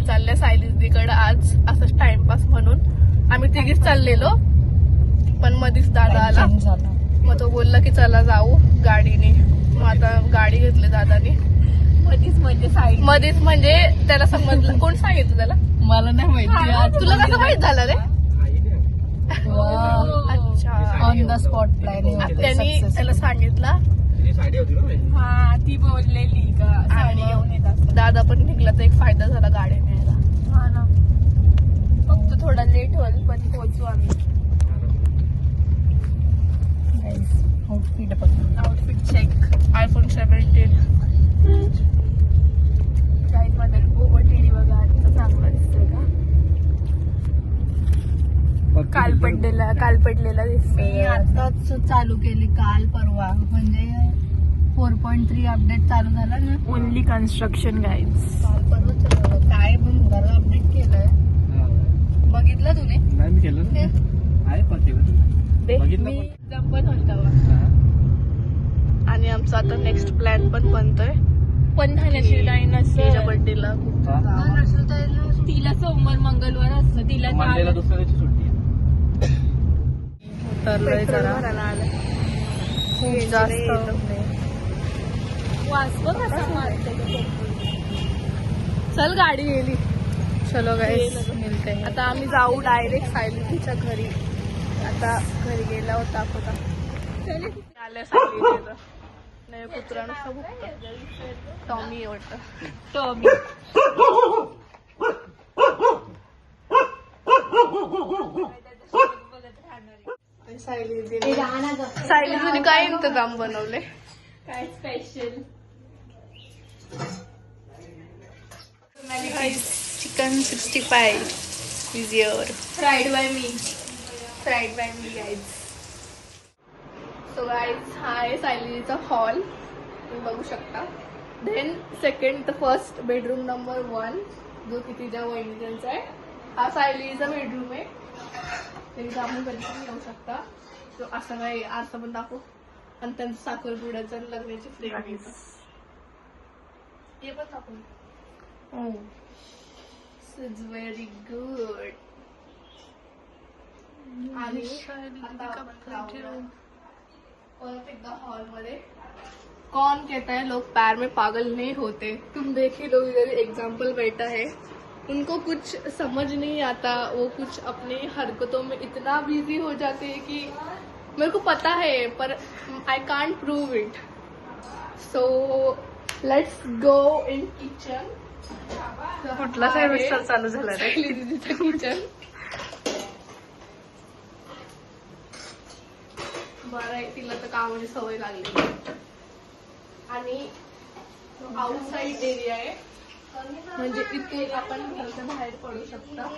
आम्ही चालले सायलीकडे आज असंच टाइमपास म्हणून. आम्ही तिघीच चाललेलो पण मधीच दादा आला. मग तो बोलला की चला जाऊ गाडीने. मग आता गाडी घेतली दादाने. मधीच म्हणजे त्याला समजलं. कोण सांगितलं त्याला? मला नाही माहिती. तुला कसं माहित झालं रे? अच्छा, ऑन द स्पॉट प्लॅनिंग. त्यांनी त्याला सांगितलं. हा ती बोललेली का साडी घेऊन येत असतात. दादा पण निघला तर एक फायदा झाला गाडी न्यायला. हा ना, फक्त थोडा लेट होईल पण पोहोचू आम्ही. Outfit check. आयफोन 17 गाईड मध्ये ओटीडी बघा. आता चांगला दिसतोय का? काल पडलेला दिसतोय. आताच चालू केली काल परवा. म्हणजे 4.3 अपडेट चालू झाला ना. Only construction guides. काल परवा चालू काय पण घराला अपडेट केलंय. बघितलं तुम्ही? नाही मी केलं ना. आहे बघितलं मी जंपन होता. आणि आमचा आता नेक्स्ट प्लॅन पण बनतोय. पण तिच्या बर्थडेला तिला सोमवार मंगळवार असतं. तिला मंडेला दुसऱ्या दिवशी सुट्टी आहे. उतरलोय जरा खूप जास्त. वास बघ कसा मारतोय. चल गाडी गेली. चलो गाईस मिळते. आता आम्ही जाऊ डायरेक्ट सायलीच्या घरी. आता घरी गेला होता दाखवता. आल्या सायलीचं नाही कुत्रा नुसता भुकतं. टॉमी वाटतं. टॉमी. सायली तुझी काय इंतजाम बनवले? काय स्पेशल? Chicken 65 is your fried by me. fried by me guys. So guys, हा आहे सायलीचा हॉल. तुम्ही बघू शकता. Then second first bedroom number 1 जो की तिच्या वहिनीचा आहे. हा सायलीचा बेडरूम आहे. तरी आपण कधी पण येऊ शकता. तो असं नाही असं पण दाखवू. आणि त्यांचं साखरपुड्याचं आणि लग्नाची फ्रेम हे पण दाखवू. It's very good. आणि आता आपण जाऊया परत एकदा हॉल मध्ये. कौन कहता है लोग पैर में पागल नहीं होते? तुम देख ही लोग इधर एग्जाम्पल बैठा है. उनको कुछ समझ नहीं आता. वो कुछ अपनी हरकतों में इतना बिजी हो जाते हैं कि मेरे को पता है पर I can't prove it. So let's go in kitchen. कुठला सेमिस्टर चालू झाला रे? दीदीचं किचन. बरं आहे तिला तर कामाची सवय लागली. आणि आउटसाइड एरिया आहे. म्हणजे इथे आपण घराच्या बाहेर पडू शकता.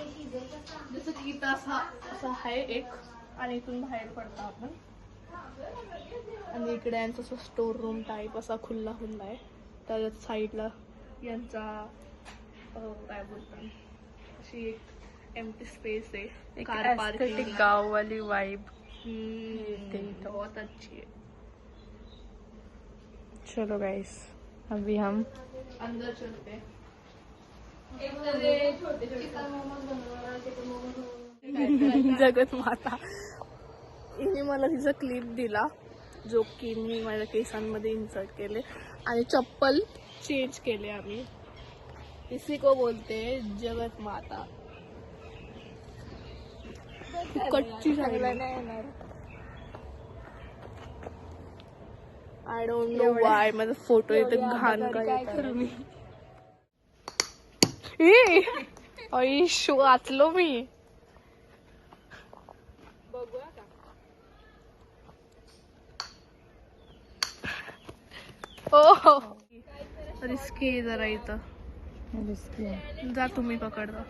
जसं की इथं असा आहे एक. आणि इथून बाहेर पडतो आपण. आणि इकडे यांचा असं स्टोर रूम टाईप असा खुल्ला आहे. त्याच्या साईडला यांचा काय बोलतात अशी एक एम्प्टी स्पेस आहे. Car parking. गाववाली वाइब. बहुत अच्छी है. चलो गाइस अभी हम अंदर चलते हैं. जगत माता. हिने मला तिचा क्लिप दिला जो की मी माझ्या केसांमध्ये इन्सर्ट केले. आणि चप्पल चेंज केले आम्ही. इसी को बोलते हैं जगत माता. कच्ची झाली. I don't know Y. माझा फोटो इथे घाण काय करू मी. शो वाचलो मी. हो रिस्की आहे जरा इथं. जा तुम्ही पकडता.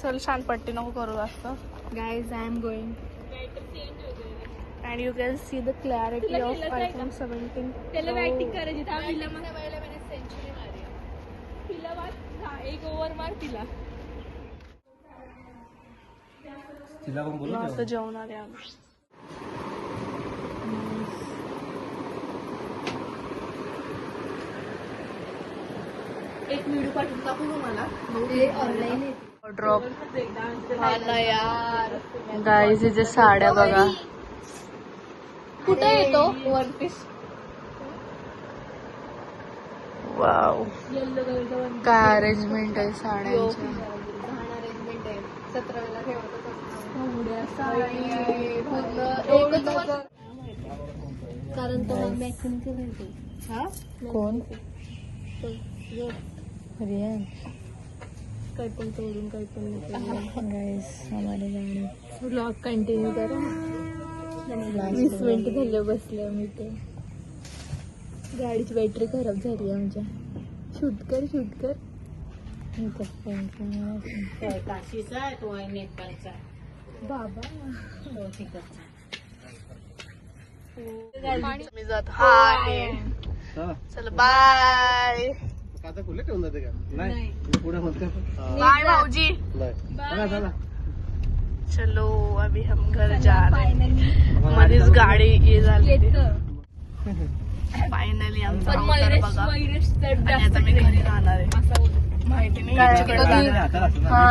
चल छान पट्टी नको करू जास्त. Guys I am going. And you can see the clarity of iPhone 17. त्याला बॅटिंग करायची. एक ओव्हर मार तिला. आता जेवण आले आम्ही. एक व्हिडिओ पाठवून टाकू तुम्हाला ते ऑनलाईन ड्रॉप हा ना यार गाईज इथे साड्या बघा. कुठे येतो वन पीस वाव येल्लो कलरचा वन काय अरेंजमेंट आहे साड्यांच्या. अरेंजमेंट आहे 17 ठेवत पूर्ण कारण तो मेकॅनिकल आहे. हा कोण रियान काही पण तोडून काही पण गाईज हमारे गाडी ब्लॉग कंटिन्यू करा. 20 मिनिट झाले बसले मी ते. गाडीची बॅटरी खराब झाली आमच्या. शूट कर काशीचा आहे तो आहे नेपाळचा बाबा. तो तिकडचा. मी जात हाय चल बाय आता खुले ठेवून जाते का नाही पुढे म्हणते बाय भाऊजी. चला चला चलो अभी हम घर जा रहे हैं. मध्येच गाडी ये झाली फायनली आमचा अवतार बघा. आणि आता मी घरी जाणार आहे. माहिती नाही हिच्याकडे जाणार आहे. हाताला हा